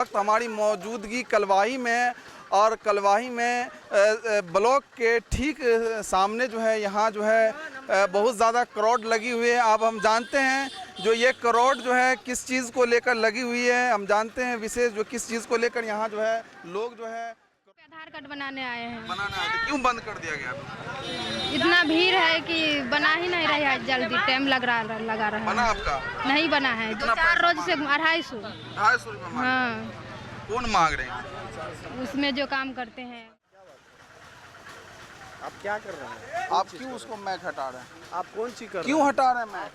वक्त हमारी मौजूदगी कलवाही में और कलवाही में ब्लॉक के ठीक सामने जो है यहाँ जो है बहुत ज़्यादा क्राउड लगी हुई है। अब हम जानते हैं जो ये क्राउड जो है किस चीज़ को लेकर लगी हुई है, हम जानते हैं विशेष जो किस चीज़ को लेकर यहाँ जो है लोग जो है आधार कार्ड बनाने आए हैं। बनाने आए थे। क्यों बंद कर दिया गया? इतना भीड़ है कि बना ही नहीं रहा है, जल्दी टाइम लगा रहा है। बना आपका? नहीं बना है, 4 रोज से 250। 250 रुपये? हाँ। कौन मांग रहे हैं? उसमें जो काम करते हैं। आप क्या कर रहे हैं? आप क्यों उसको मैक हटा रहे हैं? आप कौन सी कर क्यों हटा रहे हैं मैक?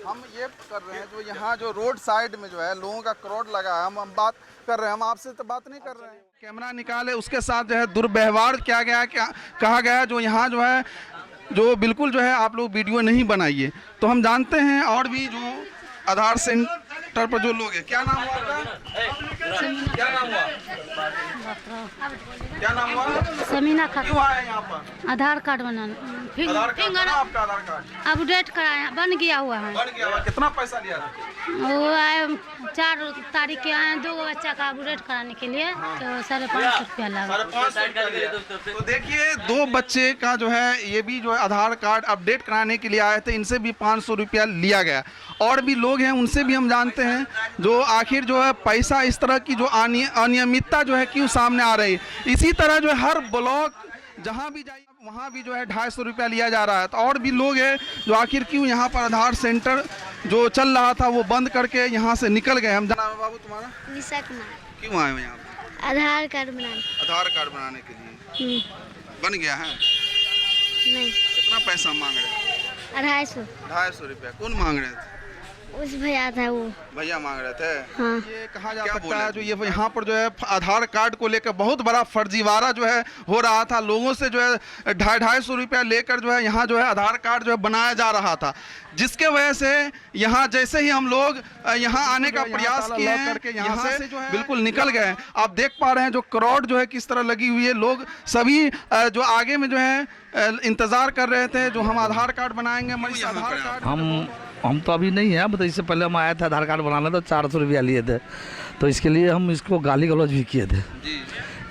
हम ये कर रहे हैं जो यहाँ जो रोड साइड में जो है लोगों का क्राउड लगा है, हम बात कर रहे हैं। हम आपसे तो बात नहीं कर रहे हैं। कैमरा निकाले उसके साथ जो है दुर्व्यवहार किया गया, क्या कहा गया जो यहाँ जो है जो बिल्कुल जो है आप लोग वीडियो नहीं बनाइए। तो हम जानते हैं और भी जो आधार सेंटर पर जो लोग हैं। क्या नाम हुआ आपका? क्या नाम हुआ? क्या नाम हुआ? समीना खान। क्यों आए यहाँ पर? आधार कार्ड बनाना। आधार कार्ड बना आपका? आधार कार्ड अपडेट कराया, बन गया हुआ है। बन गया हुआ। कितना पैसा लिया था? वो आए 4 तारीख के आए, 2 बच्चा का अपडेट कराने के लिए, तो 550 रुपया लगा। 550। तो देखिए 2 बच्चे का जो है ये भी जो है आधार कार्ड अपडेट कराने के लिए आए थे, इनसे भी 500 रुपया लिया गया। और भी लोग हैं उनसे भी हम जानते हैं जो आखिर जो है पैसा इस तरह की जो अनियमितता जो है क्यों सामने आ रही है। इसी तरह जो है हर ब्लॉक जहाँ भी जाइए वहाँ भी जो है 250 रुपया लिया जा रहा है। तो और भी लोग हैं जो आखिर क्यों यहाँ पर आधार सेंटर जो चल रहा था वो बंद करके यहाँ से निकल गए। हम जाना बाबू तुम्हारा? निशा कुमार। क्यों आए हो यहाँ पर? आधार कार्ड बनाने। आधार कार्ड बनाने के लिए बन गया है? नहीं। कितना पैसा मांग रहे हैं? 250। 250 रुपया। कौन मांग रहे थे? उस भैया था वो। भैया मांग रहे थे। हाँ। ये कहा जा सकता है जो ये यहाँ पर जो है आधार कार्ड को लेकर बहुत बड़ा फर्जीवाड़ा जो है हो रहा था। लोगों से जो है 250 रुपया लेकर जो है यहाँ जो है आधार कार्ड जो है बनाया जा रहा था, जिसके वजह से यहाँ जैसे ही हम लोग यहाँ आने का प्रयास किए हैं यहाँ से जो है बिल्कुल निकल गए। आप देख पा रहे हैं जो क्राउड जो है किस तरह लगी हुई है। लोग सभी जो आगे में जो है इंतजार कर रहे थे जो हम आधार कार्ड बनाएंगे। आधार कार्ड हम तो अभी नहीं है, मतलब इससे पहले हम आए थे आधार कार्ड बनाने, तो 400 रुपया लिए थे, तो इसके लिए हम इसको गाली गलौज भी किए थे।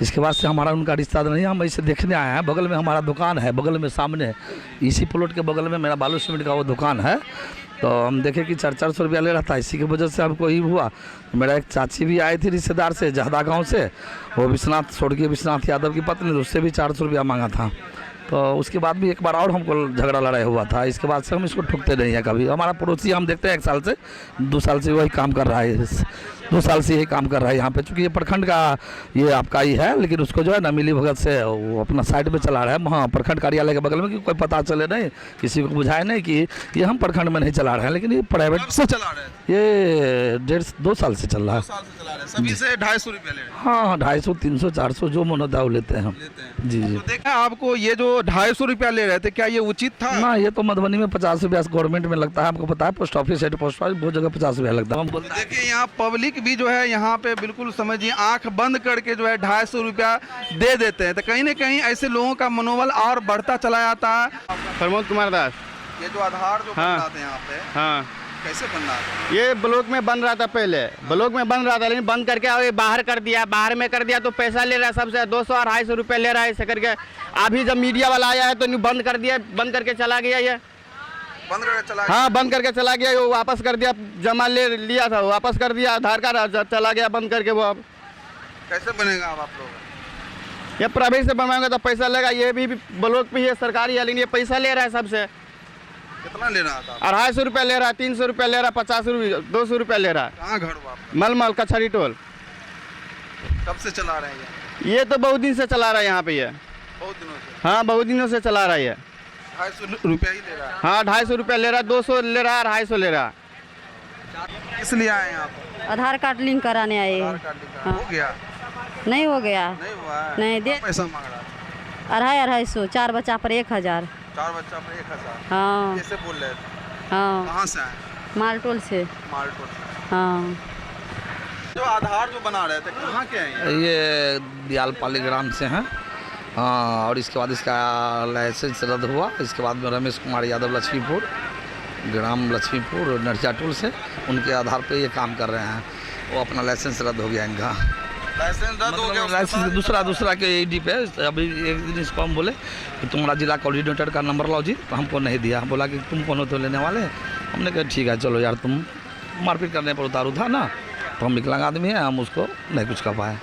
इसके बाद से हमारा उनका रिश्ता नहीं, हम इसे देखने आए हैं। बगल में हमारा दुकान है, बगल में सामने इसी प्लॉट के बगल में मेरा बालू सीमेंट का वो दुकान है। तो हम देखे कि 400 रुपया ले रहा था, इसी की वजह से हमको ही हुआ। मेरा एक चाची भी आई थी रिश्तेदार से जहदा गाँव से, वो विश्वनाथ स्वर्गीय विश्वनाथ यादव की पत्नी, उससे भी 400 रुपया मांगा था। तो उसके बाद भी एक बार और हमको झगड़ा लड़ाई हुआ था। इसके बाद से हम इसको ठुकते नहीं हैं कभी। हमारा पड़ोसी हम देखते हैं 1 साल से 2 साल से वही काम कर रहा है, 2 साल से यही काम कर रहा है यहाँ पे। चूँकि ये प्रखंड का ये आपका ही है, लेकिन उसको जो है ना मिली भगत से वो अपना साइड में चला रहा है। वहाँ प्रखंड कार्यालय के बगल में कि कोई पता चले नहीं, किसी को बुझाए नहीं कि ये हम प्रखंड में नहीं चला रहे हैं, लेकिन ये प्राइवेट से चला रहे हैं। ये 2 साल से चल रहा है। 2 साल से चला रहे हैं। सभी से 250 रुपया ले रहे हैं। हाँ, 250, 300, 400 जो मन होता है वो लेते हैं हम। जी जी। तो देखा आपको ये जो 250 रुपया ले रहे थे, क्या ये उचित था? ना, ये तो मधुबनी में 50 रुपया गवर्नमेंट में लगता है, हमको पता है। Post office, head post office, बहुत जगह 50 रुपया लगता है। हम बोलते हैं देखिए यहाँ पब्लिक भी जो है यहाँ पे बिल्कुल समझिए आंख बंद करके जो है 250 रुपया दे देते हैं। तो कहीं ना कहीं ऐसे लोगों का मनोबल और बढ़ता चला जाता है। प्रमोद कुमार दास। ये जो आधार जो बन रहा था यहाँ पे, हाँ, कैसे बन रहा था? ये ब्लॉक में बन रहा था, पहले ब्लॉक में बन रहा था, लेकिन बंद करके और ये बाहर कर दिया। बाहर में कर दिया तो पैसा ले रहा है सबसे, 200 और 250 रुपये ले रहा है ऐसे करके। अभी जब मीडिया वाला आया है तो बंद कर दिया, बंद करके चला गया ये। बंद करके चला गया? हाँ, बंद करके चला गया। वो वापस कर दिया, जमा ले लिया था, वापस कर दिया आधार कार्ड, चला गया बंद करके वो। अब कैसे बनेगा अब आप लोग? ये प्राइवेट से बनवाएंगे तो पैसा लेगा। ये भी ब्लॉक पे ही सरकारी है, लेकिन ये पैसा ले रहा है सबसे। कितना ले रहा था? 250 रुपया ले रहा है, 300 रुपया ले रहा है, 50 रुपये, 200 रुपया ले रहा है। कहाँ घर हुआ? मलमल कचहरी टोल। कब से चला रहे हैं ये तो बहुत दिन से चला रहा है यहाँ पे ये। बहुत दिनों से? हाँ, बहुत दिनों से चला रहा है ये। 250 रुपया ही ले रहा है? हाँ, 250 रुपया ले रहा है, 200 ले रहा है, 250 ले रहा है। इसलिए आए यहाँ पर? आधार कार्ड लिंक कराने आए हैं। आधार कार्ड लिखा हो गया? नहीं हो गया। नहीं हुआ है? नहीं दे। पैसा मांग रहा था? 250, 4 बच्चा पर 1000। 4 बच्चा पर 1000? हाँ कैसे बोल रहे थे? हाँ। कहाँ से आए? मालटोल से। मालटोल से। हाँ। जो आधार जो बना रहे थे कहाँ के हैं ये दियालपाली ग्राम से हैं। हाँ, और इसके बाद इसका लाइसेंस रद्द हुआ। इसके बाद में रमेश कुमार यादव लक्ष्मीपुर, ग्राम लक्ष्मीपुर नरचाटुल से, उनके आधार पे ये काम कर रहे हैं। वो अपना लाइसेंस रद्द हो गया इनका। लाइसेंस रद्द हो गया उसके लाइसेंस बाद? दूसरा के ईडी पे अभी एक दिन इसको हम बोले कि तुम्हारा जिला कोऑर्डिनेटर का नंबर लाओ जी, तो हमको नहीं दिया। हम बोला कि तुम कौन हो तो लेने वाले। हमने कहा ठीक है चलो यार, तुम मारपीट करने पर उतारू था ना, तो हम विकलांग आदमी हैं, हम उसको नहीं कुछ कर पाए।